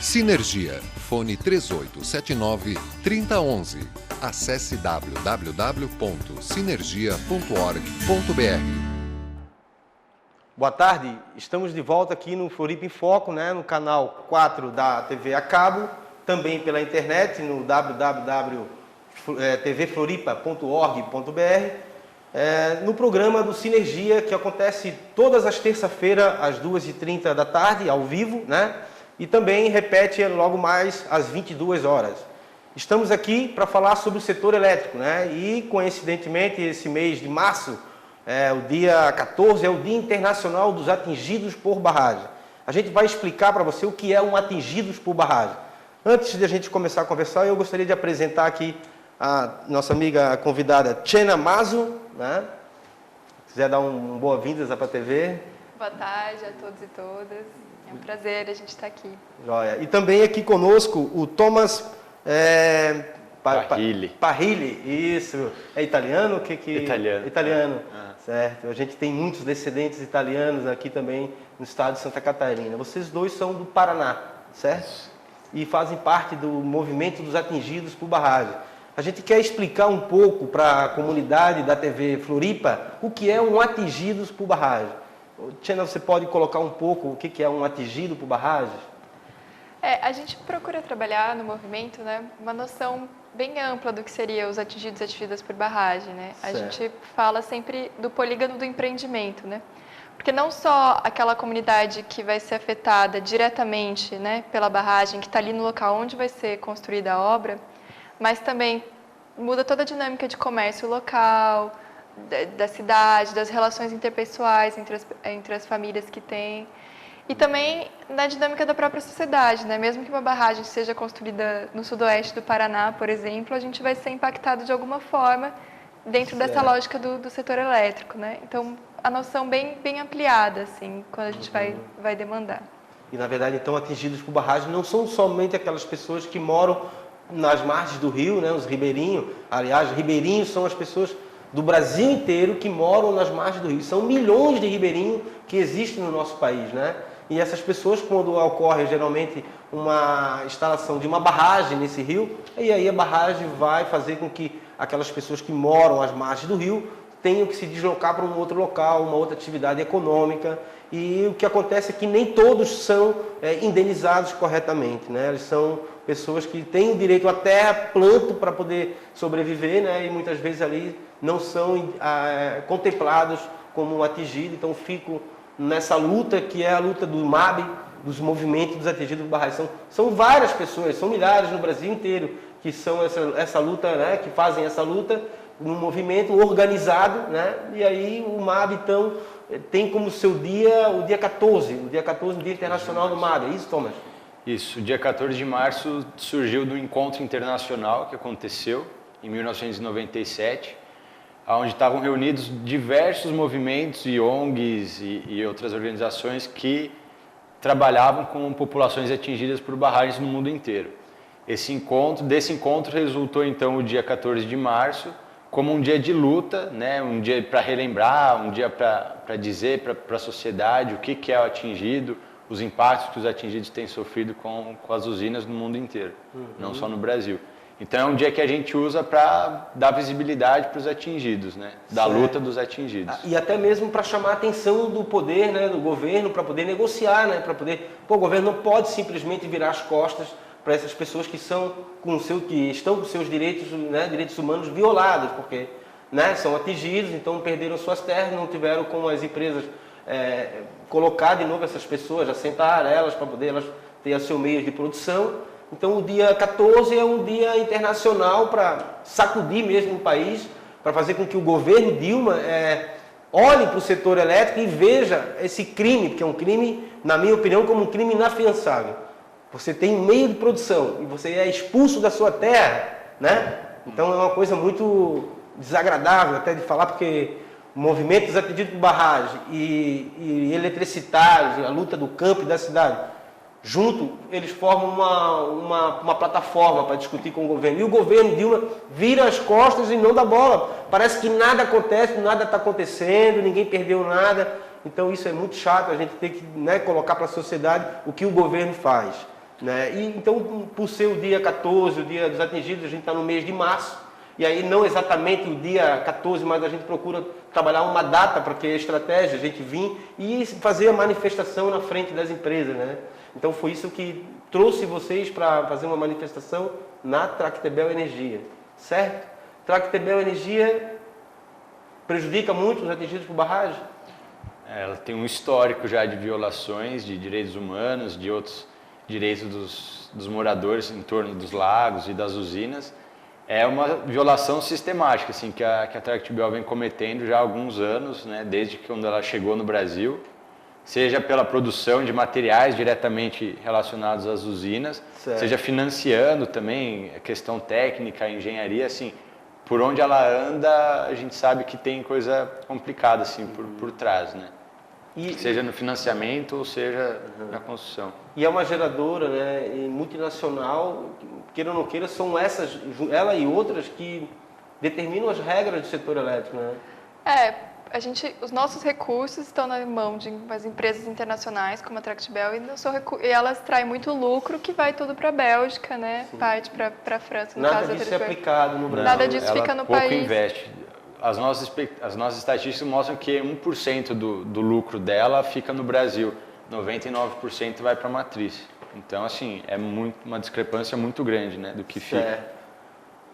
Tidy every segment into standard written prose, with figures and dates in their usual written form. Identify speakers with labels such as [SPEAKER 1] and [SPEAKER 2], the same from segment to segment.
[SPEAKER 1] Sinergia. Fone 3879-3011. Acesse www.sinergia.org.br.
[SPEAKER 2] Boa tarde, estamos de volta aqui no Floripa em Foco, no canal 4 da TV a cabo, também pela internet no www.tvfloripa.org.br, no programa do Sinergia, que acontece todas as terças-feiras às 2h30 da tarde, ao vivo, e também repete logo mais às 22 horas. Estamos aqui para falar sobre o setor elétrico, e coincidentemente esse mês de março, o dia 14 é o Dia Internacional dos Atingidos por Barragem. A gente vai explicar para você o que é um atingidos por barragem. Antes de a gente começar a conversar, eu gostaria de apresentar aqui a nossa amiga convidada Tchena Mazo, Se quiser dar boas-vindas para a TV.
[SPEAKER 3] Boa tarde a todos e todas. É um prazer a gente estar aqui.
[SPEAKER 2] Joia. E também aqui conosco o Thomas
[SPEAKER 4] Parrilli.
[SPEAKER 2] Isso. É italiano?
[SPEAKER 4] Italiano.
[SPEAKER 2] Italiano. Certo. A gente tem muitos descendentes italianos aqui também no estado de Santa Catarina. Vocês dois são do Paraná, certo? E fazem parte do movimento dos atingidos por barragem. A gente quer explicar um pouco para a comunidade da TV Floripa o que é um atingidos por barragem. Tchena, você pode colocar um pouco o que é um atingido por barragem?
[SPEAKER 3] A gente procura trabalhar no movimento, uma noção bem ampla do que seria os atingidos e atingidas por barragem, A gente fala sempre do polígono do empreendimento, Porque não só aquela comunidade que vai ser afetada diretamente, pela barragem, que está ali no local onde vai ser construída a obra, mas também muda toda a dinâmica de comércio local, da cidade, das relações interpessoais entre as famílias que tem. E também na dinâmica da própria sociedade, Mesmo que uma barragem seja construída no sudoeste do Paraná, por exemplo, a gente vai ser impactado de alguma forma dentro dessa lógica do setor elétrico, Então, a noção bem ampliada, assim, quando a gente vai demandar.
[SPEAKER 2] E, na verdade, então, atingidos por barragem não são somente aquelas pessoas que moram nas margens do rio, os ribeirinhos. Aliás, ribeirinhos são as pessoas do Brasil inteiro que moram nas margens do rio. São milhões de ribeirinhos que existem no nosso país, E essas pessoas, quando ocorre geralmente uma instalação de uma barragem nesse rio, e aí a barragem vai fazer com que aquelas pessoas que moram às margens do rio tenham que se deslocar para um outro local, uma outra atividade econômica. E o que acontece é que nem todos são indenizados corretamente, Eles são pessoas que têm o direito à terra, plantam para poder sobreviver, E muitas vezes ali não são contemplados como um atingido, então ficam nessa luta que é a luta do MAB, dos movimentos dos atingidos por barragem. São várias pessoas, são milhares no Brasil inteiro que são essa luta, que fazem essa luta num movimento organizado, E aí o MAB então tem como seu dia o dia 14, o dia Internacional do MAB. É isso, Thomas?
[SPEAKER 4] Isso, o dia 14 de março surgiu do encontro internacional que aconteceu em 1997, onde estavam reunidos diversos movimentos e ONGs e outras organizações que trabalhavam com populações atingidas por barragens no mundo inteiro. Desse encontro resultou então o dia 14 de março como um dia de luta, um dia para relembrar, um dia para dizer para a sociedade o que é o atingido, os impactos que os atingidos têm sofrido com as usinas no mundo inteiro, não só no Brasil. Então é um dia que a gente usa para dar visibilidade para os atingidos, da luta dos atingidos.
[SPEAKER 2] E até mesmo para chamar a atenção do poder, do governo, para poder negociar, para poder... o governo não pode simplesmente virar as costas para essas pessoas que estão com seus direitos, direitos humanos violados, porque são atingidos, então perderam suas terras, não tiveram como as empresas colocar de novo essas pessoas, assentar elas para poder elas ter seu meio de produção. Então o dia 14 é um dia internacional para sacudir mesmo o país, para fazer com que o governo Dilma olhe para o setor elétrico e veja esse crime, que é um crime, na minha opinião, como um crime inafiançável. Você tem um meio de produção e você é expulso da sua terra, Então é uma coisa muito desagradável até de falar, porque o movimento dos atingidos por barragem e eletricitários, a luta do campo e da cidade, junto, eles formam uma plataforma para discutir com o governo. E o governo Dilma vira as costas e não dá bola. Parece que nada acontece, nada está acontecendo, ninguém perdeu nada. Então isso é muito chato, a gente tem que colocar para a sociedade o que o governo faz. né? E, então, por ser o dia 14, o dia dos atingidos, a gente está no mês de março, e aí não exatamente o dia 14, mas a gente procura trabalhar uma data para que a estratégia, a gente vir e fazer a manifestação na frente das empresas, né? Então foi isso que trouxe vocês para fazer uma manifestação na Tractebel Energia, certo? Tractebel Energia prejudica muito os atingidos por barragem?
[SPEAKER 4] Ela tem um histórico já de violações de direitos humanos, de outros direitos dos moradores em torno dos lagos e das usinas. É uma violação sistemática assim, que a Tractebel vem cometendo já há alguns anos, né, desde quando ela chegou no Brasil, seja pela produção de materiais diretamente relacionados às usinas,
[SPEAKER 2] certo,
[SPEAKER 4] seja financiando também a questão técnica, a engenharia, assim, por onde ela anda, a gente sabe que tem coisa complicada assim, por trás, né? Seja no financiamento ou seja na construção.
[SPEAKER 2] E é uma geradora, né, multinacional, queira ou não queira, são essas, ela e outras, que determinam as regras do setor elétrico, né?
[SPEAKER 3] Os nossos recursos estão na mão de umas empresas internacionais, como a Tractebel, e elas traem muito lucro, que vai tudo para a Bélgica, né? Sim. Parte para a França, no
[SPEAKER 2] Nada
[SPEAKER 3] caso da
[SPEAKER 2] disso é aplicado no Brasil.
[SPEAKER 3] Nada disso fica no
[SPEAKER 4] pouco
[SPEAKER 3] país.
[SPEAKER 4] Investe. As nossas estatísticas mostram que 1% do lucro dela fica no Brasil, 99% vai para a matriz. Então, assim, é uma discrepância muito grande, né, do que fica.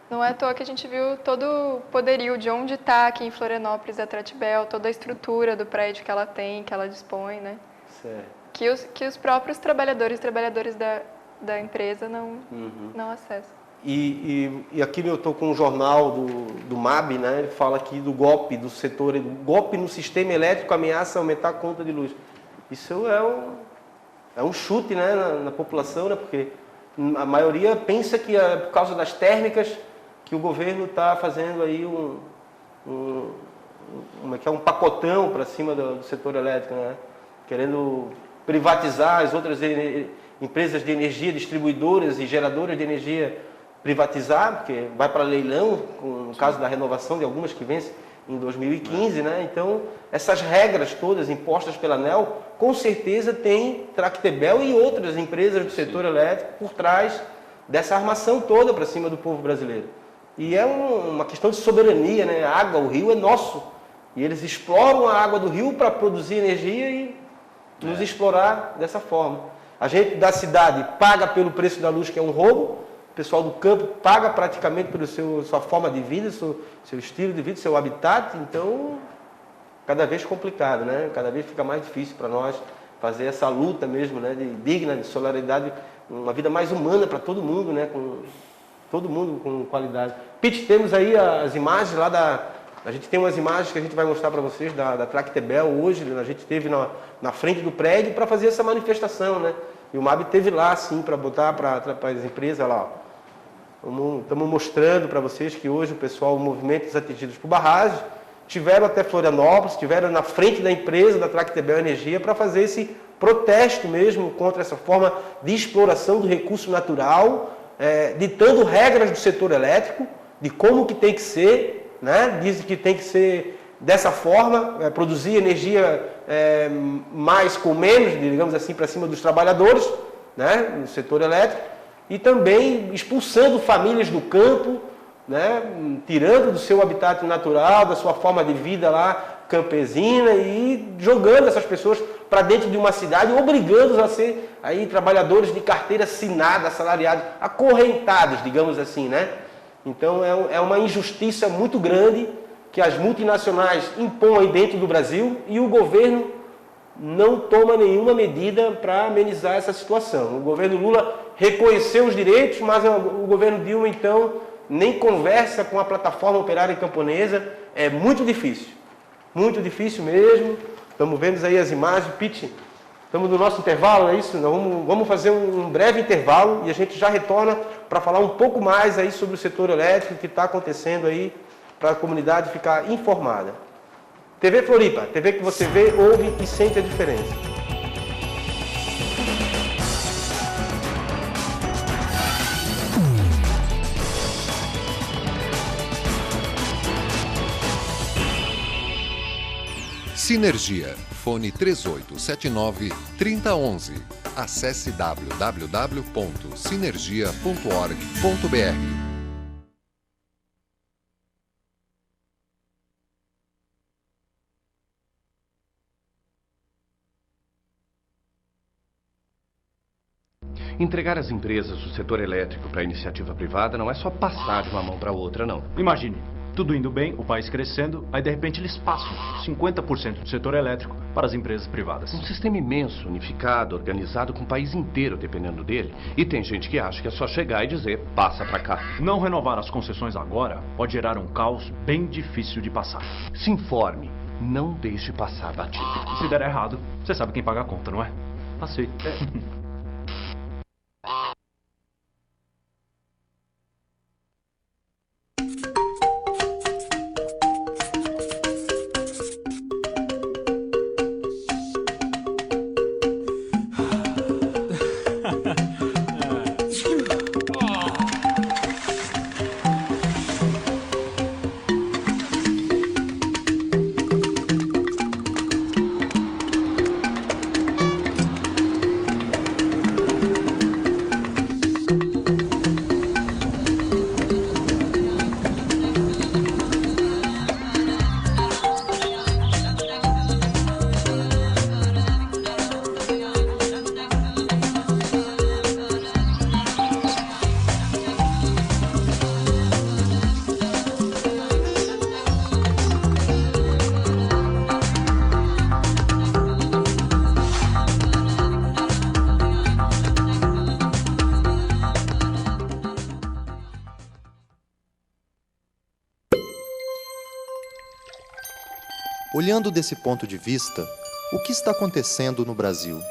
[SPEAKER 3] Não é à toa que a gente viu todo o poderio de onde está aqui em Florianópolis a Tractebel, toda a estrutura do prédio que ela tem, que ela dispõe, né?
[SPEAKER 2] Certo.
[SPEAKER 3] Que os próprios trabalhadores da empresa não acessam.
[SPEAKER 2] E aqui eu estou com um jornal do MAB, né? Ele fala aqui do golpe do setor, do golpe no sistema elétrico ameaça aumentar a conta de luz. Isso é um chute, né, na população, né? Porque a maioria pensa que é por causa das térmicas que o governo está fazendo aí um pacotão para cima do setor elétrico, né? Querendo privatizar as outras empresas de energia, distribuidoras e geradoras de energia, privatizar, porque vai para leilão, no caso da renovação de algumas que vence em 2015, né? Então, essas regras todas impostas pela ANEEL, com certeza tem Tractebel e outras empresas do setor elétrico por trás dessa armação toda para cima do povo brasileiro. E é uma questão de soberania, né? A água, o rio é nosso. E eles exploram a água do rio para produzir energia e nos explorar dessa forma. A gente da cidade paga pelo preço da luz, que é um roubo. O pessoal do campo paga praticamente pela sua forma de vida, seu estilo de vida, seu habitat. Então, cada vez complicado, né? Cada vez fica mais difícil para nós fazer essa luta mesmo, né? Digna, de solidariedade, uma vida mais humana para todo mundo, né? Com todo mundo com qualidade. Pete, temos aí as imagens lá a gente tem umas imagens que a gente vai mostrar para vocês da Tractebel hoje. A gente esteve na frente do prédio para fazer essa manifestação, né? E o MAB esteve lá, sim, para botar para as empresas lá, ó. Estamos mostrando para vocês que hoje o movimento dos atingidos por barragem tiveram até Florianópolis, estiveram na frente da empresa da Tractebel Energia para fazer esse protesto mesmo contra essa forma de exploração do recurso natural, ditando regras do setor elétrico, de como que tem que ser, né? Dizem que tem que ser dessa forma, produzir energia mais com menos, digamos assim, para cima dos trabalhadores, né? No setor elétrico. E também expulsando famílias do campo, né? Tirando do seu habitat natural, da sua forma de vida lá campesina e jogando essas pessoas para dentro de uma cidade, obrigando-os a ser aí trabalhadores de carteira assinada, assalariados, acorrentados, digamos assim, né? Então é uma injustiça muito grande que as multinacionais impõem dentro do Brasil e o governo não toma nenhuma medida para amenizar essa situação. O governo Lula reconheceu os direitos, mas o governo Dilma, então, nem conversa com a plataforma operária camponesa. É muito difícil mesmo. Estamos vendo aí as imagens. Pete, estamos no nosso intervalo, é isso? Vamos fazer um breve intervalo e a gente já retorna para falar um pouco mais aí sobre o setor elétrico, que está acontecendo aí, para a comunidade ficar informada. TV Floripa, TV que você vê, ouve e sente a diferença.
[SPEAKER 1] Sinergia, fone 3879-3011. Acesse www.sinergia.org.br.
[SPEAKER 5] Entregar as empresas do setor elétrico para a iniciativa privada não é só passar de uma mão para outra, não.
[SPEAKER 6] Imagine, tudo indo bem, o país crescendo, aí de repente eles passam 50% do setor elétrico para as empresas privadas.
[SPEAKER 5] Um sistema imenso, unificado, organizado com o país inteiro dependendo dele. E tem gente que acha que é só chegar e dizer, passa para cá.
[SPEAKER 6] Não renovar as concessões agora pode gerar um caos bem difícil de passar.
[SPEAKER 5] Se informe, não deixe passar batido.
[SPEAKER 6] E se der errado, você sabe quem paga a conta, não é? Aceito.
[SPEAKER 7] Olhando desse ponto de vista, o que está acontecendo no Brasil?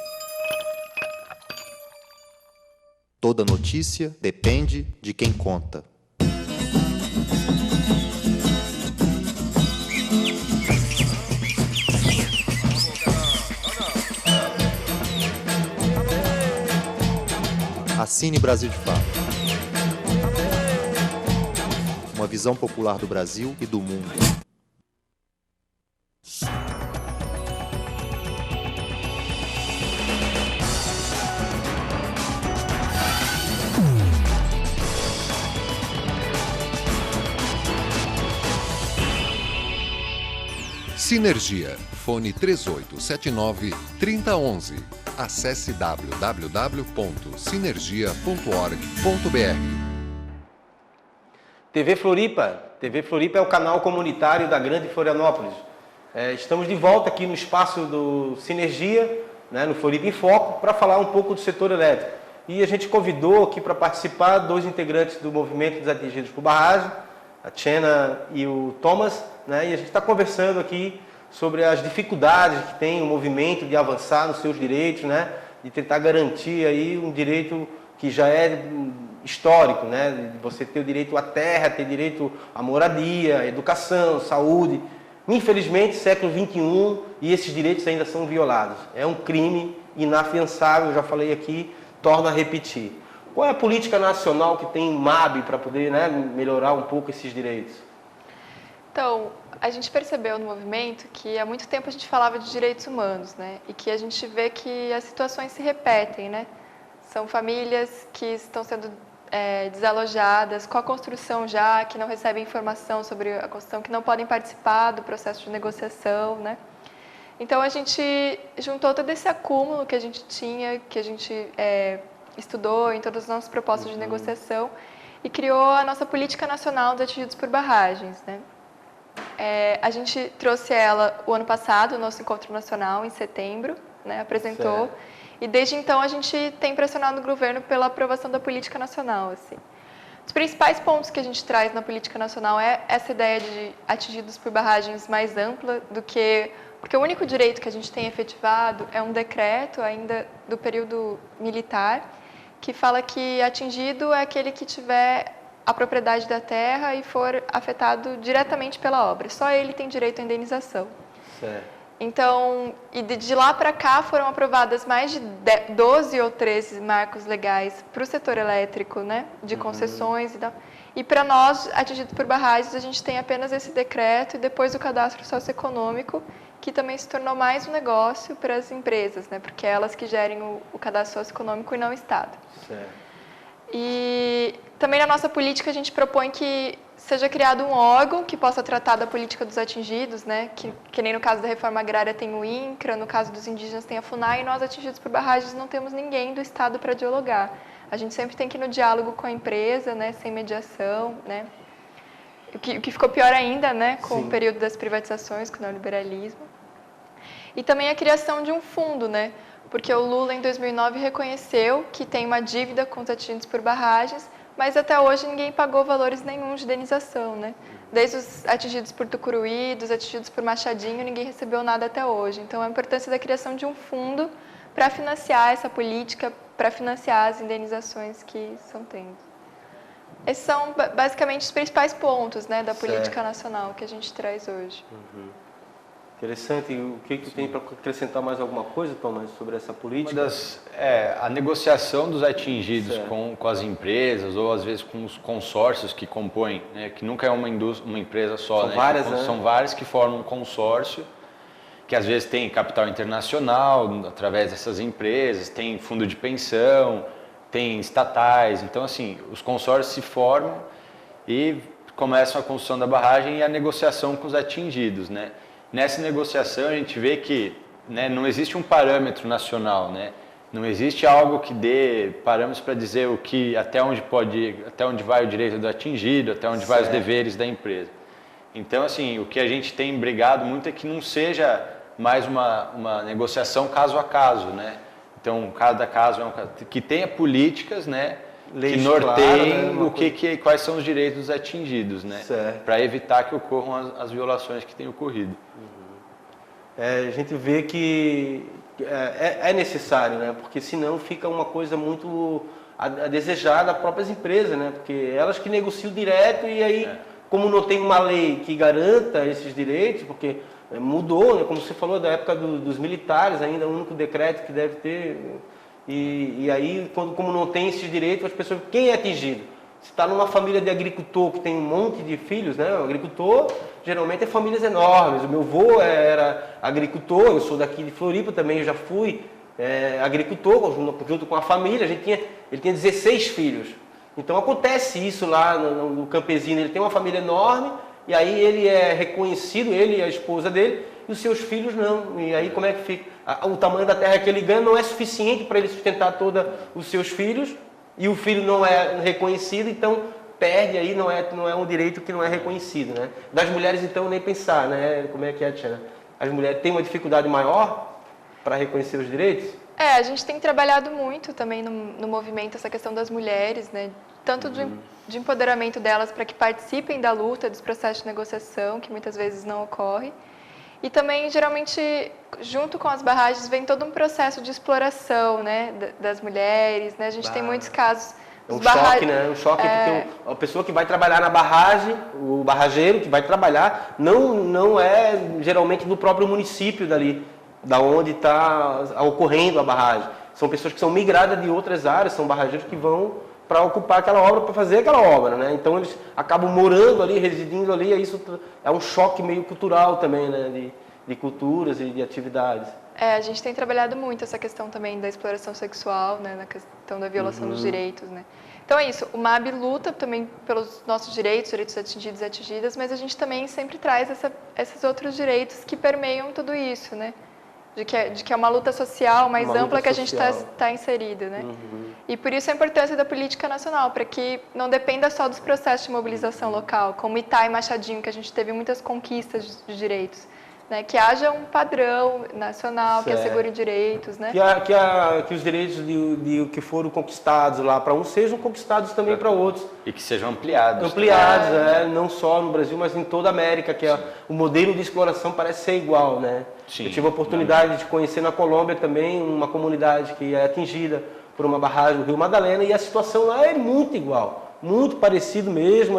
[SPEAKER 7] Toda notícia depende de quem conta. Assine Brasil de Fato. Uma visão popular do Brasil e do mundo.
[SPEAKER 1] Sinergia, fone 3879-3011. Acesse www.sinergia.org.br.
[SPEAKER 2] TV Floripa. TV Floripa é o canal comunitário da Grande Florianópolis. Estamos de volta aqui no espaço do Sinergia, né, no Floripa em Foco, para falar um pouco do setor elétrico. E a gente convidou aqui para participar 2 integrantes do Movimento dos Atingidos por Barragem, a Tchena e o Thomas, né, e a gente está conversando aqui sobre as dificuldades que tem o movimento de avançar nos seus direitos, né, de tentar garantir aí um direito que já é histórico, né, de você ter o direito à terra, ter direito à moradia, à educação, saúde. Infelizmente, século XXI, e esses direitos ainda são violados. É um crime inafiançável, já falei aqui, torno a repetir. Qual é a política nacional que tem MAB para poder, né, melhorar um pouco esses direitos?
[SPEAKER 3] Então, a gente percebeu no movimento que há muito tempo a gente falava de direitos humanos, né? E que a gente vê que as situações se repetem, né? São famílias que estão sendo desalojadas com a construção já, que não recebem informação sobre a construção, que não podem participar do processo de negociação, né? Então, a gente juntou todo esse acúmulo que a gente tinha, que a gente estudou em todas as nossas propostas de negociação e criou a nossa Política Nacional dos Atingidos por Barragens, né? A gente trouxe ela o ano passado, o nosso encontro nacional, em setembro, né, apresentou. Certo. E desde então a gente tem pressionado o governo pela aprovação da política nacional. Assim. Os principais pontos que a gente traz na política nacional é essa ideia de atingidos por barragens mais ampla do que... Porque o único direito que a gente tem efetivado é um decreto ainda do período militar, que fala que atingido é aquele que tiver a propriedade da terra e for afetado diretamente pela obra. Só ele tem direito à indenização. Certo. Então, e de lá para cá foram aprovadas mais de 12 ou 13 marcos legais para o setor elétrico, né, de concessões e tal. E para nós, atingidos por barragens, a gente tem apenas esse decreto e depois o cadastro socioeconômico, que também se tornou mais um negócio para as empresas, né? Porque é elas que gerem o cadastro socioeconômico e não o Estado.
[SPEAKER 2] Certo.
[SPEAKER 3] E também na nossa política a gente propõe que seja criado um órgão que possa tratar da política dos atingidos, né? Que nem no caso da reforma agrária tem o INCRA, no caso dos indígenas tem a FUNAI, e nós atingidos por barragens não temos ninguém do Estado para dialogar. A gente sempre tem que ir no diálogo com a empresa, né? Sem mediação, né? O que ficou pior ainda, né? Com o período das privatizações, com o neoliberalismo. E também a criação de um fundo, né? Porque o Lula, em 2009, reconheceu que tem uma dívida com os atingidos por barragens, mas até hoje ninguém pagou valores nenhum de indenização, né? Desde os atingidos por Tucuruí, dos atingidos por Machadinho, ninguém recebeu nada até hoje. Então, a importância da criação de um fundo para financiar essa política, para financiar as indenizações que são tendo. Esses são, basicamente, os principais pontos, né, da política nacional que a gente traz hoje.
[SPEAKER 2] Interessante. E o que tem para acrescentar mais alguma coisa, Thomas, sobre essa política?
[SPEAKER 4] A negociação dos atingidos com as empresas ou às vezes com os consórcios que compõem, né, que nunca é uma empresa só,
[SPEAKER 2] São
[SPEAKER 4] né,
[SPEAKER 2] várias,
[SPEAKER 4] são várias que formam um consórcio, que às vezes tem capital internacional através dessas empresas, tem fundo de pensão, tem estatais. Então, assim, os consórcios se formam e começam a construção da barragem e a negociação com os atingidos, né? Nessa negociação a gente vê que, né, não existe um parâmetro nacional, né? Não existe algo que dê parâmetros para dizer até onde vai o direito do atingido, até onde vai os deveres da empresa. Então, assim, o que a gente tem brigado muito é que não seja mais uma negociação caso a caso, né? Então, cada caso que tenha políticas, né, que norteiem quais são os direitos dos atingidos, né? Para evitar que ocorram as violações que têm ocorrido.
[SPEAKER 2] A gente vê que é necessário, né? Porque senão fica uma coisa muito a desejar das próprias empresas, né? Porque elas que negociam direto e aí, como não tem uma lei que garanta esses direitos, porque mudou, né? Como você falou, da época dos militares ainda, o único decreto que deve ter. E aí, como não tem esses direitos, as pessoas... Quem é atingido? Se está numa família de agricultor que tem um monte de filhos, né? O agricultor, geralmente, é famílias enormes. O meu avô era agricultor, eu sou daqui de Floripa também, eu já fui agricultor, junto com a família. Ele tinha 16 filhos. Então, acontece isso lá no campesino. Ele tem uma família enorme, e aí ele é reconhecido, ele e a esposa dele, e os seus filhos não. E aí como é que fica? O tamanho da terra que ele ganha não é suficiente para ele sustentar todos os seus filhos, e o filho não é reconhecido, então perde aí, não é um direito que não é reconhecido, né? Das mulheres, então, nem pensar, né? Como é que é, Tiana? As mulheres têm uma dificuldade maior para reconhecer os direitos?
[SPEAKER 3] A gente tem trabalhado muito também no movimento essa questão das mulheres, né? Tanto de empoderamento delas para que participem da luta, dos processos de negociação, que muitas vezes não ocorre. E também, geralmente, junto com as barragens, vem todo um processo de exploração, né, das mulheres, né? A gente tem muitos casos...
[SPEAKER 2] É um choque, né? Um choque, porque a pessoa que vai trabalhar na barragem, o barrageiro que vai trabalhar, não é geralmente do próprio município dali, da onde está ocorrendo a barragem. São pessoas que são migradas de outras áreas, são barrageiros que vão para ocupar aquela obra, para fazer aquela obra, né? Então eles acabam morando ali, residindo ali, e isso é um choque meio cultural também, né? De culturas e de atividades.
[SPEAKER 3] A gente tem trabalhado muito essa questão também da exploração sexual, né? Na questão da violação dos direitos, né? Então é isso, o MAB luta também pelos nossos direitos atingidos e atingidas, mas a gente também sempre traz esses outros direitos que permeiam tudo isso, né? De que é uma luta social mais ampla que a gente está inserido, né? E por isso a importância da política nacional, para que não dependa só dos processos de mobilização local, como Itá e Machadinho, que a gente teve muitas conquistas de direitos, né? Que haja um padrão nacional que assegure direitos, né?
[SPEAKER 2] Que os direitos que foram conquistados lá para uns sejam conquistados também para outros.
[SPEAKER 4] E que sejam ampliados.
[SPEAKER 2] Não só no Brasil, mas em toda a América, que o modelo de exploração parece ser igual, né?
[SPEAKER 4] Sim,
[SPEAKER 2] eu tive a oportunidade de conhecer na Colômbia também uma comunidade que é atingida por uma barragem do Rio Madalena, e a situação lá é muito igual, muito parecido mesmo,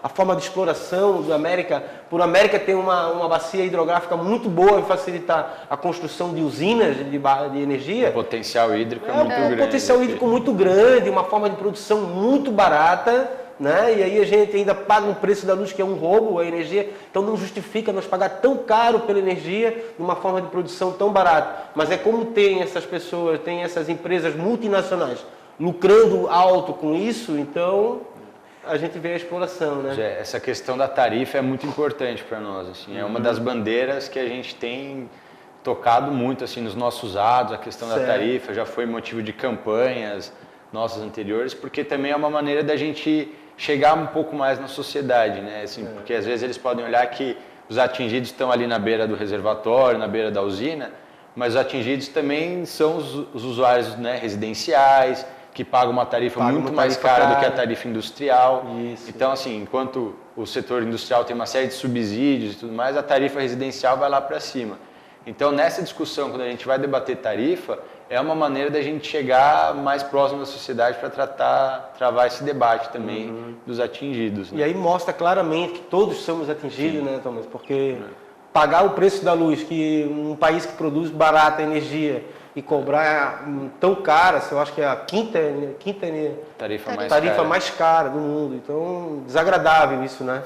[SPEAKER 2] a forma de exploração da América. Por América tem uma bacia hidrográfica muito boa em facilitar a construção de usinas de energia.
[SPEAKER 4] O potencial hídrico é muito grande.
[SPEAKER 2] Um potencial hídrico muito grande, uma forma de produção muito barata, né? E aí a gente ainda paga um preço da luz que é um roubo, a energia, então não justifica nós pagar tão caro pela energia numa forma de produção tão barata. Mas é como tem essas pessoas, tem essas empresas multinacionais lucrando alto com isso, então a gente vê a exploração, né?
[SPEAKER 4] Essa questão da tarifa é muito importante para nós, assim, é uma das bandeiras que a gente tem tocado muito assim nos nossos atos, a questão da tarifa já foi motivo de campanhas nossas anteriores, porque também é uma maneira da gente chegar um pouco mais na sociedade, né? Assim, porque às vezes eles podem olhar que os atingidos estão ali na beira do reservatório, na beira da usina, mas os atingidos também são os usuários, né, residenciais, que pagam uma tarifa muito mais cara do que a tarifa industrial. Isso. Então, assim, enquanto o setor industrial tem uma série de subsídios e tudo mais, a tarifa residencial vai lá para cima. Então, nessa discussão, quando a gente vai debater tarifa, é uma maneira da gente chegar mais próximo da sociedade para travar esse debate também dos atingidos. Né?
[SPEAKER 2] E aí mostra claramente que todos somos atingidos, né, Thomas? Porque pagar o preço da luz, que um país que produz barata energia e cobrar tão cara, eu acho que é a quinta tarifa mais cara do mundo. Então, desagradável isso, né?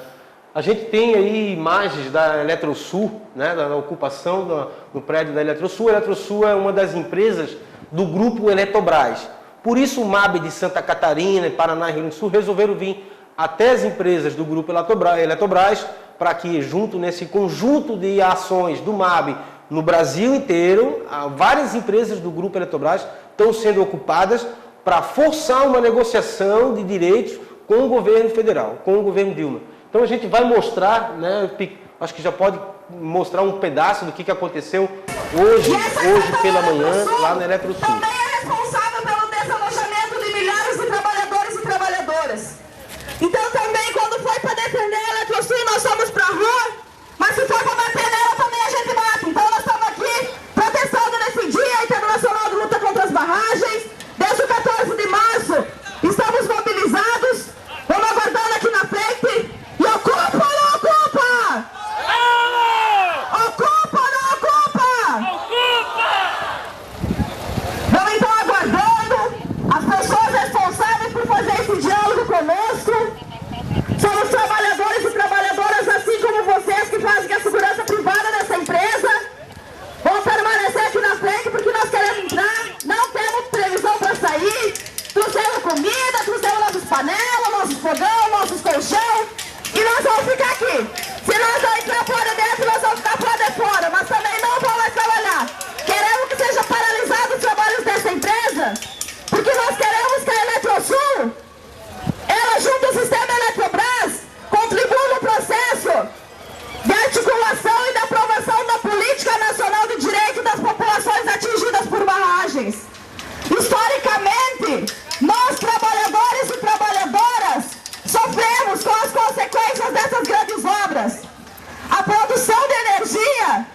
[SPEAKER 2] A gente tem aí imagens da Eletrosul, né, da ocupação do prédio da Eletrosul. A Eletrosul é uma das empresas do grupo Eletrobras. Por isso o MAB de Santa Catarina, Paraná e Rio Grande do Sul resolveram vir até as empresas do grupo Eletrobras para que, junto nesse conjunto de ações do MAB no Brasil inteiro, várias empresas do grupo Eletrobras estão sendo ocupadas para forçar uma negociação de direitos com o governo federal, com o governo Dilma. Então a gente vai mostrar, né, acho que já pode mostrar um pedaço do que aconteceu hoje pela manhã, lá na Eletrosul.
[SPEAKER 8] Também é responsável pelo desalojamento de milhares de trabalhadores e trabalhadoras. Então também, quando foi para defender a Eletrosul, nós fomos para a rua, mas se for para bater nela, também a gente bate. Então nós estamos aqui protestando nesse Dia Internacional de Luta contra as Barragens, desde o 14 de março. Estamos mobilizados, vamos aguardando aqui na frente. E ocupa ou não ocupa? Ocupa ou não ocupa? Vamos então aguardando as pessoas responsáveis por fazer esse diálogo conosco. Somos trabalhadores e trabalhadoras assim como vocês que fazem a segurança privada dessa empresa. Vamos permanecer aqui na frente porque nós queremos entrar, não temos previsão para sair. Trouxemos comida, trouxemos nossas panelas, nossos fogão, nossos colchão. E nós vamos ficar aqui. Se nós não entrar por dentro, nós vamos ficar por de fora. Mas também não vamos mais trabalhar. Queremos que seja paralisado os trabalhos dessa empresa. Porque nós queremos que a Eletrosul, ela junto ao sistema Eletrobras, contribua no processo de articulação e de aprovação da Política Nacional de Direito das Populações atingidas por barragens. Historicamente, nós trabalhadores e trabalhadoras sofremos com as consequências dessas grandes obras. A produção de energia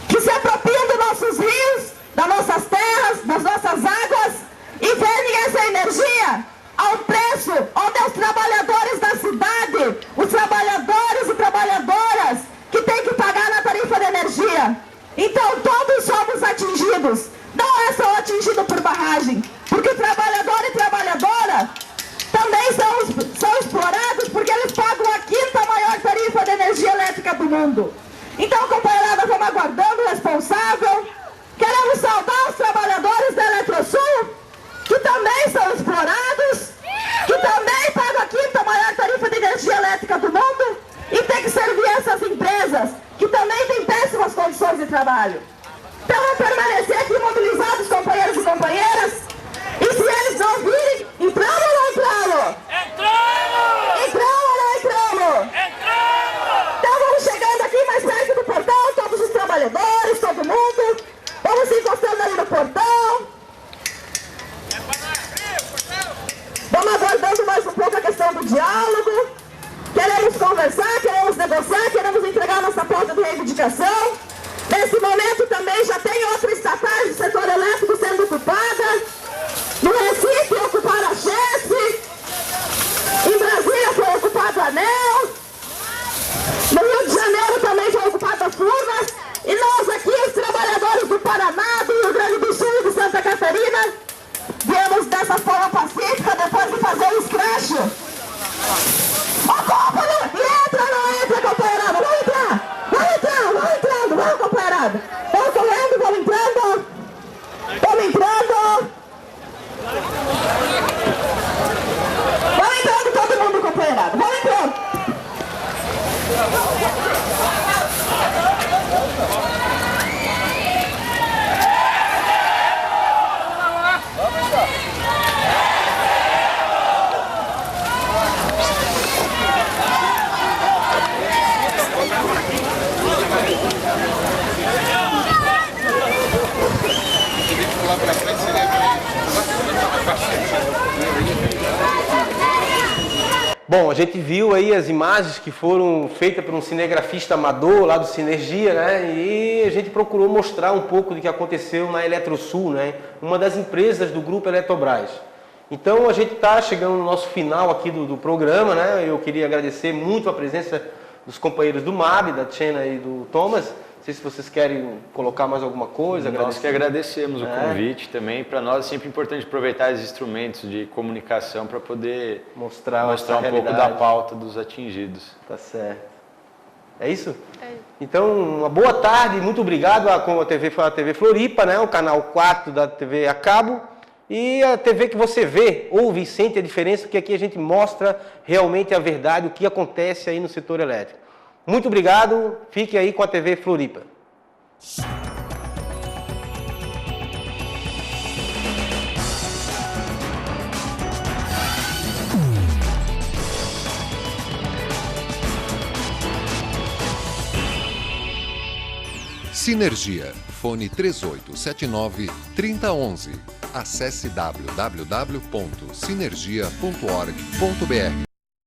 [SPEAKER 8] que se apropria dos nossos rios, das nossas terras, das nossas águas e vendem essa energia ao preço onde os trabalhadores da cidade, os trabalhadores e trabalhadoras que têm que pagar na tarifa de energia. Então todos somos atingidos. Não é só atingido por barragem, porque trabalhador e trabalhadora também são explorados porque eles pagam a quinta maior tarifa de energia elétrica do mundo. Então, companheirada, vamos aguardando o responsável. Queremos saudar os trabalhadores da Eletrosul, que também são explorados, que também pagam a quinta maior tarifa de energia elétrica do mundo e tem que servir essas empresas, que também têm péssimas condições de trabalho. Então, vamos permanecer aqui mobilizados, companheiros e companheiras. E se eles não virem, entramos ou não entramos? Entramos! Entramos ou não entramos? Entramos! Então vamos chegando aqui mais perto do portão, todos os trabalhadores, todo mundo. Vamos se encostando ali no portão. Vamos aguardando mais um pouco a questão do diálogo. Queremos conversar, queremos negociar, queremos entregar nossa pauta de reivindicação. Nesse momento também já tem outras estatais do setor elétrico sendo ocupada. No Recife ocuparam a Chesf, em Brasília foi ocupado a ANEEL, no Rio de Janeiro também foi ocupado a Furnas, e nós aqui, os trabalhadores do Paraná, do Rio Grande do Sul e de Santa Catarina, viemos dessa forma pacífica, depois de fazer um escracho
[SPEAKER 2] Bom, a gente viu aí as imagens que foram feitas por um cinegrafista amador lá do Sinergia, né? E a gente procurou mostrar um pouco do que aconteceu na Eletrosul, né? Uma das empresas do grupo Eletrobras. Então a gente está chegando no nosso final aqui do programa, né? Eu queria agradecer muito a presença dos companheiros do MAB, da Tchena e do Thomas. Não sei se vocês querem colocar mais alguma coisa.
[SPEAKER 4] Nós que agradecemos o convite também. Para nós é sempre importante aproveitar os instrumentos de comunicação para poder mostrar um pouco da pauta dos atingidos.
[SPEAKER 2] Tá certo. É isso?
[SPEAKER 3] É isso.
[SPEAKER 2] Então, uma boa tarde, muito obrigado à TV Floripa, né? O canal 4 da TV a cabo. E a TV que você vê, ouve e sente a diferença, porque aqui a gente mostra realmente a verdade, o que acontece aí no setor elétrico. Muito obrigado, fique aí com a TV Floripa.
[SPEAKER 1] Sinergia, fone 3879-3011. Acesse www.sinergia.org.br.